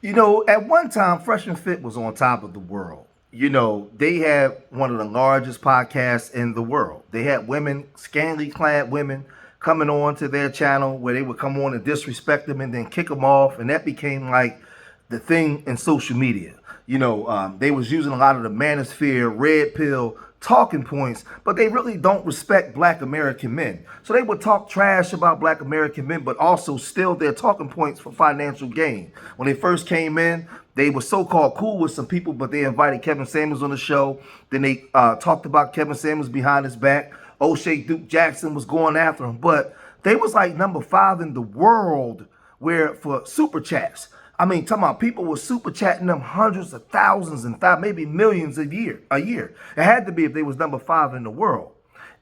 You know, at one time, Fresh and Fit was on top of the world. You know, they had one of the largest podcasts in the world. They had women, scantily clad women, coming on to their channel where they would come on and disrespect them and then kick them off, and that became like the thing in social media. You know, they was using a lot of the manosphere, red pill talking points, but they really don't respect black American men. So they would talk trash about black American men, but also steal their talking points for financial gain. When they first came in, they were so-called cool with some people, but they invited Kevin Samuels on the show. Then they talked about Kevin Samuels behind his back. O'Shea Duke Jackson was going after him, but they was like #5 in the world where for super chats. I mean, talking about people were super chatting them hundreds of thousands and maybe millions a year. It had to be if they was #5 in the world.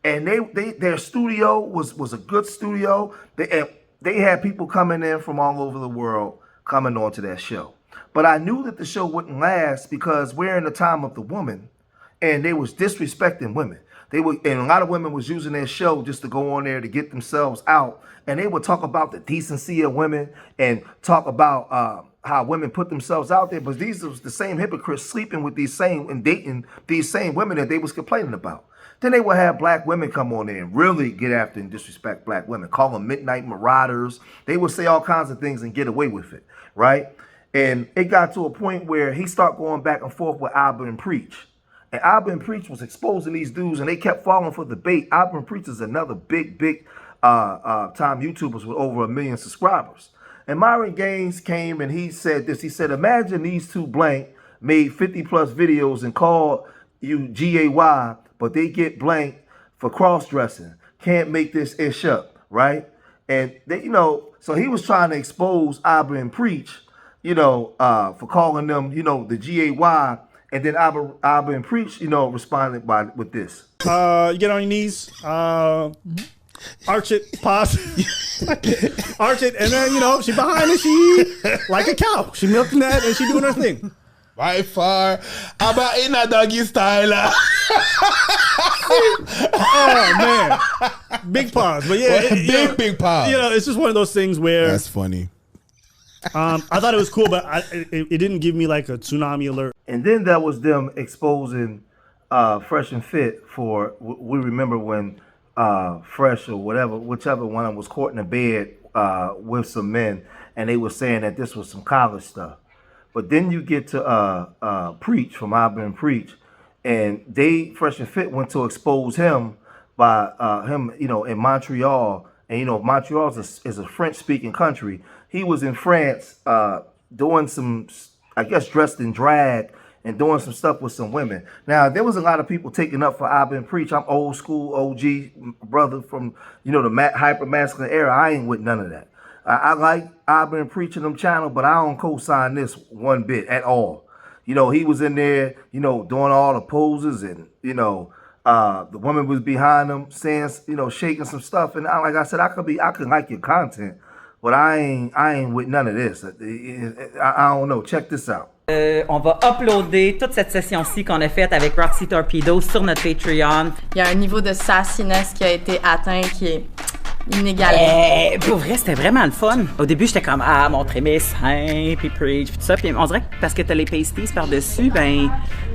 And their studio was a good studio. They had people coming in from all over the world coming onto that show. But I knew that the show wouldn't last because we're in the time of the woman, and they was disrespecting women. And a lot of women was using their show just to go on there to get themselves out, and they would talk about the decency of women and talk about how women put themselves out there. But these was the same hypocrites sleeping with these same and dating these same women that they was complaining about. Then they would have black women come on there and really get after and disrespect black women, call them midnight marauders. They would say all kinds of things and get away with it, right? And it got to a point where he started going back and forth with Abba and Preach. And Abba and Preach was exposing these dudes, and they kept falling for the bait. Abba and Preach is another big time YouTubers with over 1 million subscribers. And Myron Gaines came and he said this. He said, imagine these two blank made 50 plus videos and called you GAY, but they get blank for cross-dressing. Can't make this ish up, right? And they, you know, so he was trying to expose Abba and Preach, you know, for calling them, you know, the GAY. And then Abba and Preach, you know, responded with this. You get on your knees, arch it, pause, arch it, and then, you know, she behind it, she like a cow. She milking that and she doing her thing. By far, Abba in a doggy style. Oh, man. Big pause. But yeah, big pause. You know, it's just one of those things where... That's funny. I thought it was cool, but it didn't give me like a tsunami alert. And then that was them exposing Fresh and Fit for, we remember when Fresh or whichever one of them was caught in a bed with some men, and they were saying that this was some college stuff. But then you get to Preach from Abba and Preach, and Fresh and Fit went to expose him by him, you know, in Montreal. And, you know, Montreal is a French-speaking country. He was in France doing some, I guess, dressed in drag and doing some stuff with some women. Now, there was a lot of people taking up for Abba and Preach. I'm old school OG brother from, you know, the hyper-masculine era. I ain't with none of that. I like Abba and Preach in them channel, but I don't co-sign this one bit at all. You know, he was in there, you know, doing all the poses, and, you know, the woman was behind him saying, you know, shaking some stuff. And like I said, I could like your content, but I ain't with none of this. I don't know. Check this out. On va uploader toute cette session-ci qu'on a faite avec Roxy Torpedo sur notre Patreon. Il y a un niveau de sassiness qui a été atteint qui est inégalé. Pour vrai, c'était vraiment le fun. Au début, j'étais comme, montrer mes seins, puis Preach, puis tout ça. Puis on dirait que parce que t'as les pasties par-dessus, ben,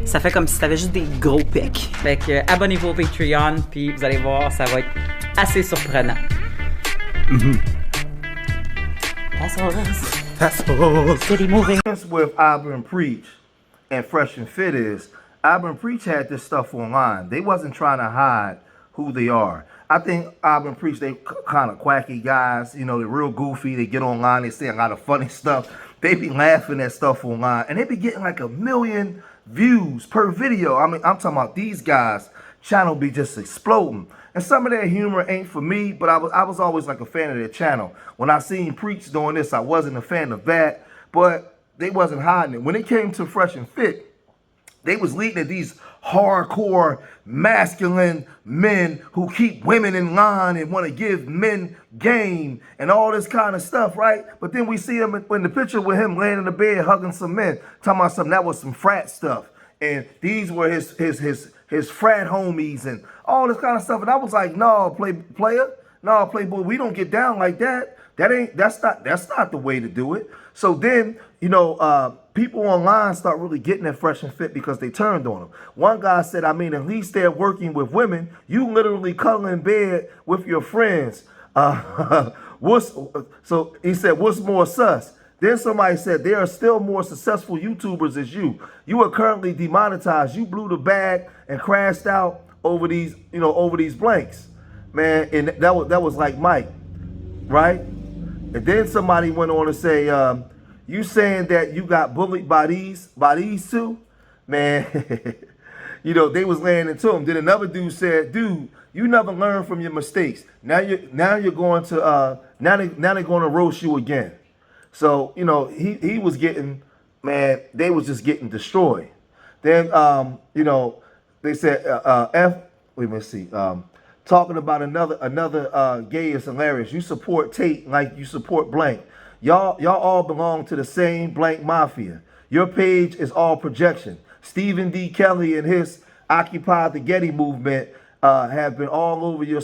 ça fait comme si t'avais juste des gros pecs. Fait que abonnez-vous au Patreon, puis vous allez voir, ça va être assez surprenant. That's all. City moving. With Abba and Preach and Fresh and Fit is Abba and Preach had this stuff online. They wasn't trying to hide who they are. I think Abba and Preach, they kind of quacky guys. You know, they're real goofy. They get online. They say a lot of funny stuff. They be laughing at stuff online. And they be getting like 1 million views per video. I mean, I'm talking about these guys' channel be just exploding. And some of their humor ain't for me, but I was always like a fan of their channel. When I seen Preach doing this, I wasn't a fan of that, but they wasn't hiding it. When it came to Fresh and Fit, they was leading to these hardcore, masculine men who keep women in line and want to give men game and all this kind of stuff, right? But then we see him in the picture with him laying in the bed hugging some men, talking about something that was some frat stuff. And these were his frat homies and all this kind of stuff. And I was like, no, playboy, we don't get down like that. That's not the way to do it. So then, people online start really getting at Fresh and Fit because they turned on them. One guy said, I mean, at least they're working with women. You literally cuddle in bed with your friends. So he said, what's more sus? Then somebody said, there are still more successful YouTubers as you. You are currently demonetized. You blew the bag and crashed out over these blanks. Man, and that was like Mike, right? And then somebody went on to say, you saying that you got bullied by these two? Man, they was laying into him. Then another dude said, dude, you never learn from your mistakes. Now you're going to now they're going to roast you again. So, he was getting, man, they was just getting destroyed. Then, they said, talking about another gay is hilarious. You support Tate like you support blank. Y'all all belong to the same blank mafia. Your page is all projection. Stephen D. Kelly and his Occupy the Getty movement have been all over your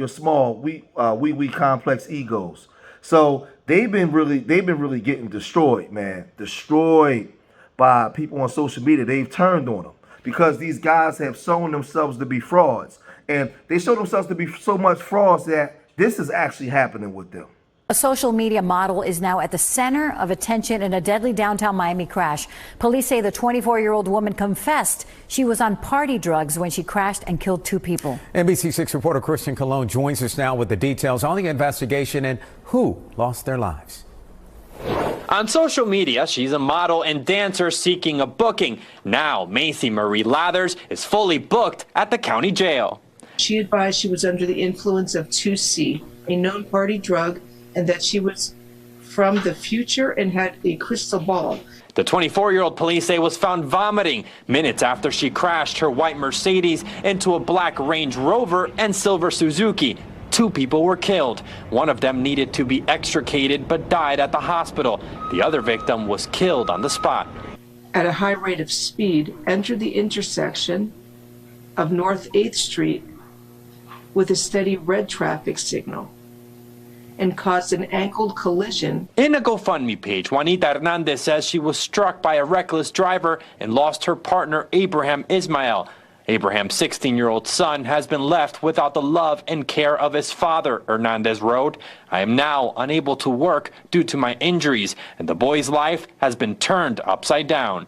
small we complex egos. So they've been really getting destroyed, man. Destroyed by people on social media. They've turned on them because these guys have shown themselves to be frauds. And they show themselves to be so much frauds that this is actually happening with them. A social media model is now at the center of attention in a deadly downtown Miami crash. Police say the 24-year-old woman confessed she was on party drugs when she crashed and killed 2 people. NBC6 reporter Christian Colon joins us now with the details on the investigation and who lost their lives. On social media, she's a model and dancer seeking a booking. Now, Macy Marie Lathers is fully booked at the county jail. She advised she was under the influence of 2C, a known party drug, and that she was from the future and had a crystal ball. The 24-year-old police say was found vomiting minutes after she crashed her white Mercedes into a black Range Rover and silver Suzuki. 2 people were killed. One of them needed to be extricated but died at the hospital. The other victim was killed on the spot. At a high rate of speed, entered the intersection of North 8th Street with a steady red traffic signal and caused an angled collision. In a GoFundMe page, Juanita Hernandez says she was struck by a reckless driver and lost her partner, Abraham Ismael. Abraham's 16-year-old son has been left without the love and care of his father, Hernandez wrote. I am now unable to work due to my injuries, and the boy's life has been turned upside down.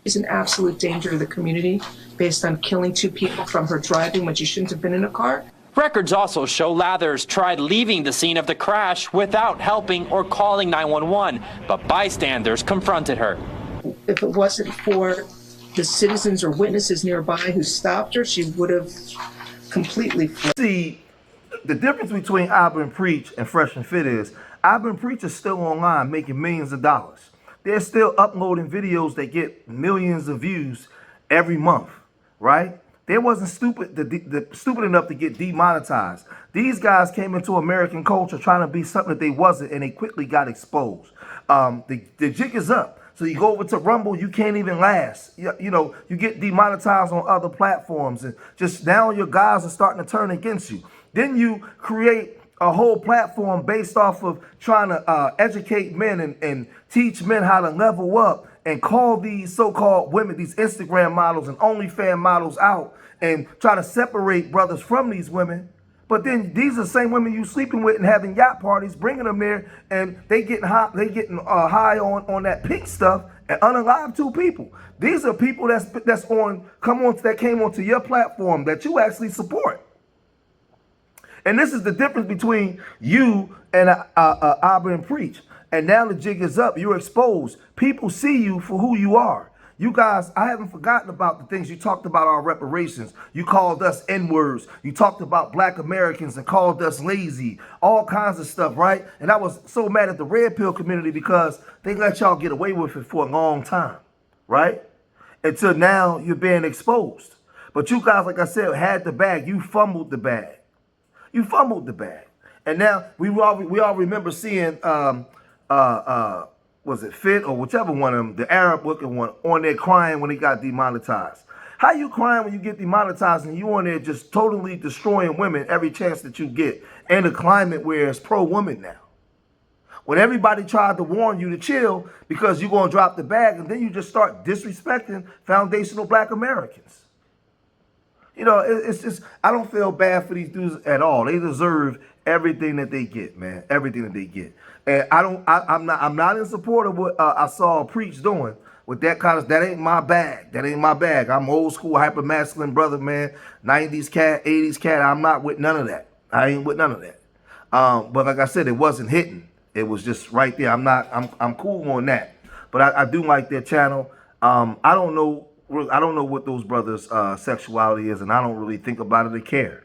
She's an absolute danger to the community based on killing 2 people from her driving when she shouldn't have been in a car. Records also show Lathers tried leaving the scene of the crash without helping or calling 911, but bystanders confronted her. If it wasn't for the citizens or witnesses nearby who stopped her, she would have completely fled. See, the difference between Auburn Preach and Fresh and Fit is Auburn Preach is still online making millions of dollars. They're still uploading videos that get millions of views every month, right? They wasn't stupid enough to get demonetized. These guys came into American culture trying to be something that they wasn't, and they quickly got exposed. The jig is up. So you go over to Rumble, you can't even last. You get demonetized on other platforms, and just now your guys are starting to turn against you. Then you create a whole platform based off of trying to educate men and teach men how to level up and call these so-called women, these Instagram models and OnlyFans models out and try to separate brothers from these women. But then these are the same women you sleeping with and having yacht parties, bringing them there, and they getting high on that pink stuff and unalive 2 people. These are people that came onto your platform that you actually support. And this is the difference between you and Auburn Preach. And now the jig is up. You're exposed. People see you for who you are. You guys, I haven't forgotten about the things you talked about, our reparations. You called us N-words. You talked about black Americans and called us lazy. All kinds of stuff, right? And I was so mad at the red pill community because they let y'all get away with it for a long time, right? Until now, you're being exposed. But you guys, like I said, had the bag. You fumbled the bag. You fumbled the bag. And now we all remember seeing was it Fit or whichever one of them, the Arab looking one, on there crying when he got demonetized. How you crying when you get demonetized and you on there just totally destroying women every chance that you get in a climate where it's pro-woman now? When everybody tried to warn you to chill because you're going to drop the bag, and then you just start disrespecting foundational black Americans. You know, it's just, I don't feel bad for these dudes at all. They deserve everything that they get, man. Everything that they get. And I'm not in support of what I saw Preach doing with that kind of, that ain't my bag. That ain't my bag. I'm old school, hyper masculine brother, man. 90s cat, 80s cat. I'm not with none of that. I ain't with none of that. But like I said, it wasn't hitting. It was just right there. I'm cool on that. But I do like their channel. I don't know what those brothers' sexuality is, and I don't really think about it or care.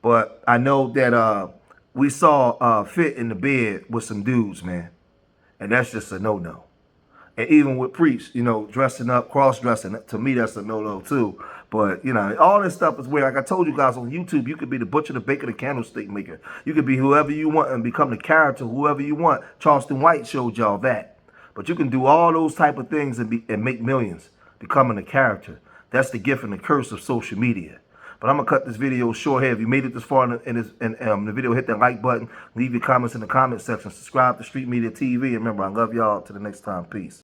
But I know that we saw Fit in the bed with some dudes, man. And that's just a no-no. And even with Preach, you know, dressing up, cross-dressing, to me, that's a no-no too. But, you know, all this stuff is weird. Like I told you guys on YouTube, you could be the butcher, the baker, the candlestick maker. You could be whoever you want and become the character, whoever you want. Charleston White showed y'all that. But you can do all those type of things and make millions becoming a character. That's the gift and the curse of social media. But I'm going to cut this video short here. If you made it this far in the video, hit that like button. Leave your comments in the comment section. Subscribe to Street Media TV. And remember, I love y'all. Till the next time. Peace.